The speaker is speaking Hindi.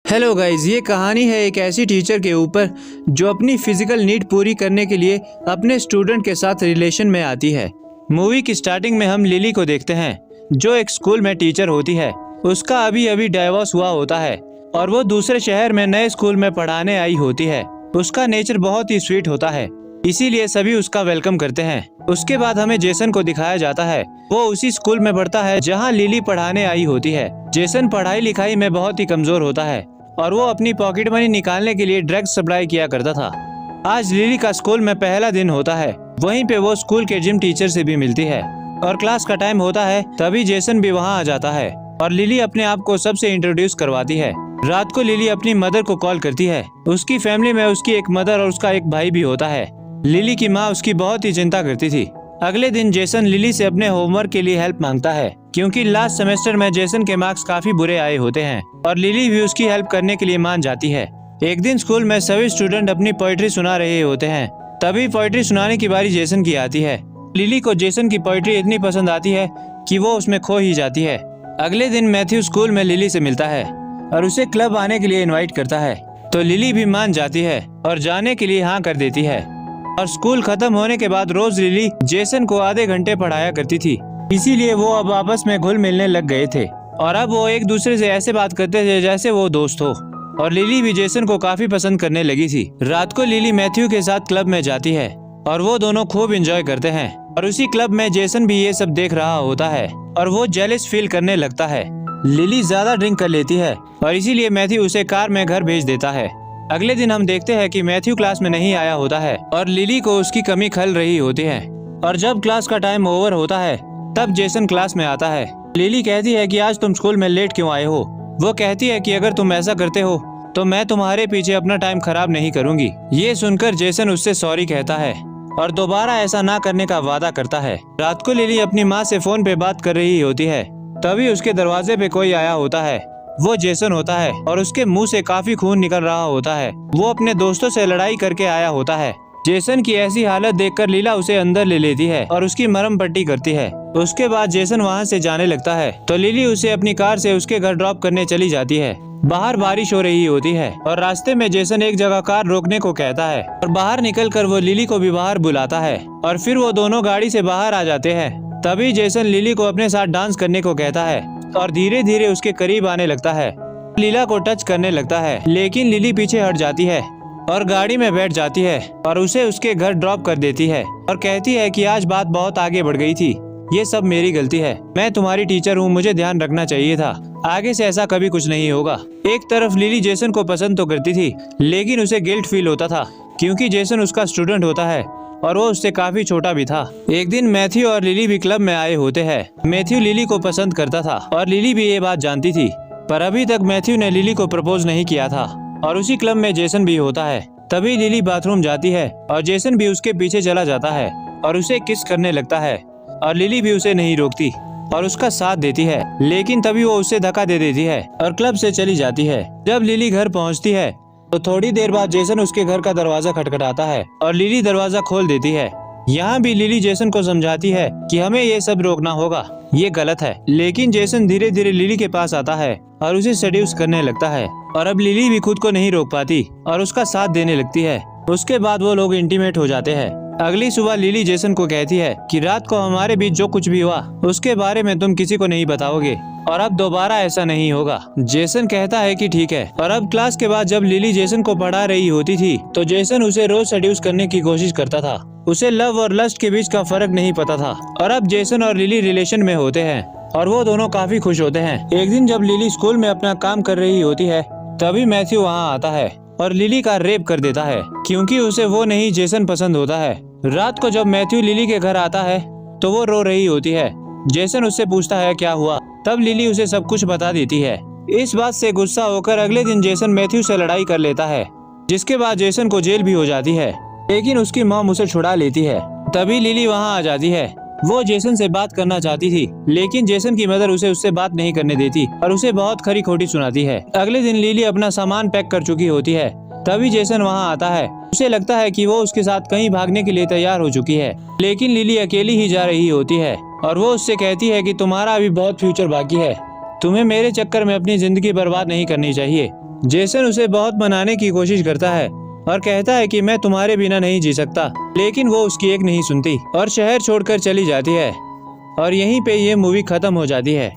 हेलो गाइज, ये कहानी है एक ऐसी टीचर के ऊपर जो अपनी फिजिकल नीड पूरी करने के लिए अपने स्टूडेंट के साथ रिलेशन में आती है। मूवी की स्टार्टिंग में हम लिली को देखते हैं जो एक स्कूल में टीचर होती है। उसका अभी अभी डाइवोर्स हुआ होता है और वो दूसरे शहर में नए स्कूल में पढ़ाने आई होती है। उसका नेचर बहुत ही स्वीट होता है, इसीलिए सभी उसका वेलकम करते हैं। उसके बाद हमें जेसन को दिखाया जाता है। वो उसी स्कूल में पढ़ता है जहाँ लिली पढ़ाने आई होती है। जेसन पढ़ाई लिखाई में बहुत ही कमजोर होता है और वो अपनी पॉकेट मनी निकालने के लिए ड्रग्स सप्लाई किया करता था। आज लिली का स्कूल में पहला दिन होता है। वहीं पे वो स्कूल के जिम टीचर से भी मिलती है और क्लास का टाइम होता है। तभी जेसन भी वहाँ आ जाता है और लिली अपने आप को सबसे इंट्रोड्यूस करवाती है। रात को लिली अपनी मदर को कॉल करती है। उसकी फैमिली में उसकी एक मदर और उसका एक भाई भी होता है। लिली की माँ उसकी बहुत ही चिंता करती थी। अगले दिन जेसन लिली से अपने होमवर्क के लिए हेल्प मांगता है क्योंकि लास्ट सेमेस्टर में जेसन के मार्क्स काफी बुरे आए होते हैं और लिली भी उसकी हेल्प करने के लिए मान जाती है। एक दिन स्कूल में सभी स्टूडेंट अपनी पोएट्री सुना रहे होते हैं। तभी पोएट्री सुनाने की बारी जेसन की आती है। लिली को जेसन की पोएट्री इतनी पसंद आती है कि वो उसमें खो ही जाती है। अगले दिन मैथ्यू स्कूल में लिली से मिलता है और उसे क्लब आने के लिए इन्वाइट करता है, तो लिली भी मान जाती है और जाने के लिए हाँ कर देती है। और स्कूल खत्म होने के बाद रोज लिली जेसन को आधे घंटे पढ़ाया करती थी, इसीलिए वो अब आपस में घुल मिलने लग गए थे और अब वो एक दूसरे से ऐसे बात करते थे जैसे वो दोस्त हो। और लिली भी जेसन को काफी पसंद करने लगी थी। रात को लिली मैथ्यू के साथ क्लब में जाती है और वो दोनों खूब एंजॉय करते हैं और उसी क्लब में जेसन भी ये सब देख रहा होता है और वो जेलस फील करने लगता है। लिली ज्यादा ड्रिंक कर लेती है और इसीलिए मैथ्यू उसे कार में घर भेज देता है। अगले दिन हम देखते हैं कि मैथ्यू क्लास में नहीं आया होता है और लिली को उसकी कमी खल रही होती है। और जब क्लास का टाइम ओवर होता है तब जेसन क्लास में आता है। लिली कहती है कि आज तुम स्कूल में लेट क्यों आए हो। वो कहती है कि अगर तुम ऐसा करते हो तो मैं तुम्हारे पीछे अपना टाइम खराब नहीं करूंगी। ये सुनकर जेसन उससे सॉरी कहता है और दोबारा ऐसा ना करने का वादा करता है। रात को लिली अपनी माँ से फोन पे बात कर रही होती है, तभी उसके दरवाजे पे कोई आया होता है। वो जेसन होता है और उसके मुंह से काफी खून निकल रहा होता है। वो अपने दोस्तों से लड़ाई करके आया होता है। जेसन की ऐसी हालत देखकर लीला उसे अंदर ले लेती है और उसकी मरहम पट्टी करती है। उसके बाद जेसन वहाँ से जाने लगता है तो लिली उसे अपनी कार से उसके घर ड्रॉप करने चली जाती है। बाहर बारिश हो रही होती है और रास्ते में जेसन एक जगह कार रोकने को कहता है और बाहर निकलकर वो लिली को भी बाहर बुलाता है और फिर वो दोनों गाड़ी से बाहर आ जाते हैं। तभी जेसन लिली को अपने साथ डांस करने को कहता है और धीरे धीरे उसके करीब आने लगता है। लीला को टच करने लगता है लेकिन लिली पीछे हट जाती है और गाड़ी में बैठ जाती है और उसे उसके घर ड्रॉप कर देती है और कहती है कि आज बात बहुत आगे बढ़ गई थी, ये सब मेरी गलती है। मैं तुम्हारी टीचर हूँ, मुझे ध्यान रखना चाहिए था। आगे से ऐसा कभी कुछ नहीं होगा। एक तरफ लिली जेसन को पसंद तो करती थी लेकिन उसे गिल्ट फील होता था क्योंकि जेसन उसका स्टूडेंट होता है और वो उससे काफी छोटा भी था। एक दिन मैथ्यू और लिली भी क्लब में आए होते हैं। मैथ्यू लिली को पसंद करता था और लिली भी ये बात जानती थी, पर अभी तक मैथ्यू ने लिली को प्रपोज नहीं किया था। और उसी क्लब में जेसन भी होता है। तभी लिली बाथरूम जाती है और जेसन भी उसके पीछे चला जाता है और उसे किस करने लगता है और लिली भी उसे नहीं रोकती और उसका साथ देती है, लेकिन तभी वो उसे धक्का दे देती है और क्लब से चली जाती है। जब लिली घर पहुंचती है तो थोड़ी देर बाद जेसन उसके घर का दरवाजा खटखटाता है और लिली दरवाजा खोल देती है। यहाँ भी लिली जेसन को समझाती है कि हमें ये सब रोकना होगा, ये गलत है। लेकिन जेसन धीरे धीरे लिली के पास आता है और उसे सेड्यूस करने लगता है और अब लिली भी खुद को नहीं रोक पाती और उसका साथ देने लगती है। उसके बाद वो लोग इंटीमेट हो जाते हैं। अगली सुबह लिली जेसन को कहती है कि रात को हमारे बीच जो कुछ भी हुआ उसके बारे में तुम किसी को नहीं बताओगे और अब दोबारा ऐसा नहीं होगा। जेसन कहता है कि ठीक है। और अब क्लास के बाद जब लिली जेसन को पढ़ा रही होती थी तो जेसन उसे रोज सेड्यूस करने की कोशिश करता था। उसे लव और लस्ट के बीच का फर्क नहीं पता था। और अब जेसन और लिली रिलेशन में होते हैं और वो दोनों काफी खुश होते हैं। एक दिन जब लिली स्कूल में अपना काम कर रही होती है तभी मैथ्यू वहाँ आता है और लिली का रेप कर देता है क्योंकि उसे वो नहीं जेसन पसंद होता है। रात को जब मैथ्यू लिली के घर आता है तो वो रो रही होती है। जेसन उससे पूछता है क्या हुआ, तब लिली उसे सब कुछ बता देती है। इस बात से गुस्सा होकर अगले दिन जेसन मैथ्यू से लड़ाई कर लेता है, जिसके बाद जेसन को जेल भी हो जाती है, लेकिन उसकी मॉम उसे छुड़ा लेती है। तभी लिली वहाँ आ जाती है। वो जेसन से बात करना चाहती थी लेकिन जेसन की मदर उसे उससे बात नहीं करने देती और उसे बहुत खरी खोटी सुनाती है। अगले दिन लिली अपना सामान पैक कर चुकी होती है, तभी जेसन वहाँ आता है। उसे लगता है कि वो उसके साथ कहीं भागने के लिए तैयार हो चुकी है, लेकिन लिली अकेली ही जा रही होती है और वो उससे कहती है कि तुम्हारा अभी बहुत फ्यूचर बाकी है, तुम्हें मेरे चक्कर में अपनी जिंदगी बर्बाद नहीं करनी चाहिए। जेसन उसे बहुत मनाने की कोशिश करता है और कहता है कि मैं तुम्हारे बिना नहीं जी सकता, लेकिन वो उसकी एक नहीं सुनती और शहर छोड़कर चली जाती है। और यहीं पे ये मूवी खत्म हो जाती है।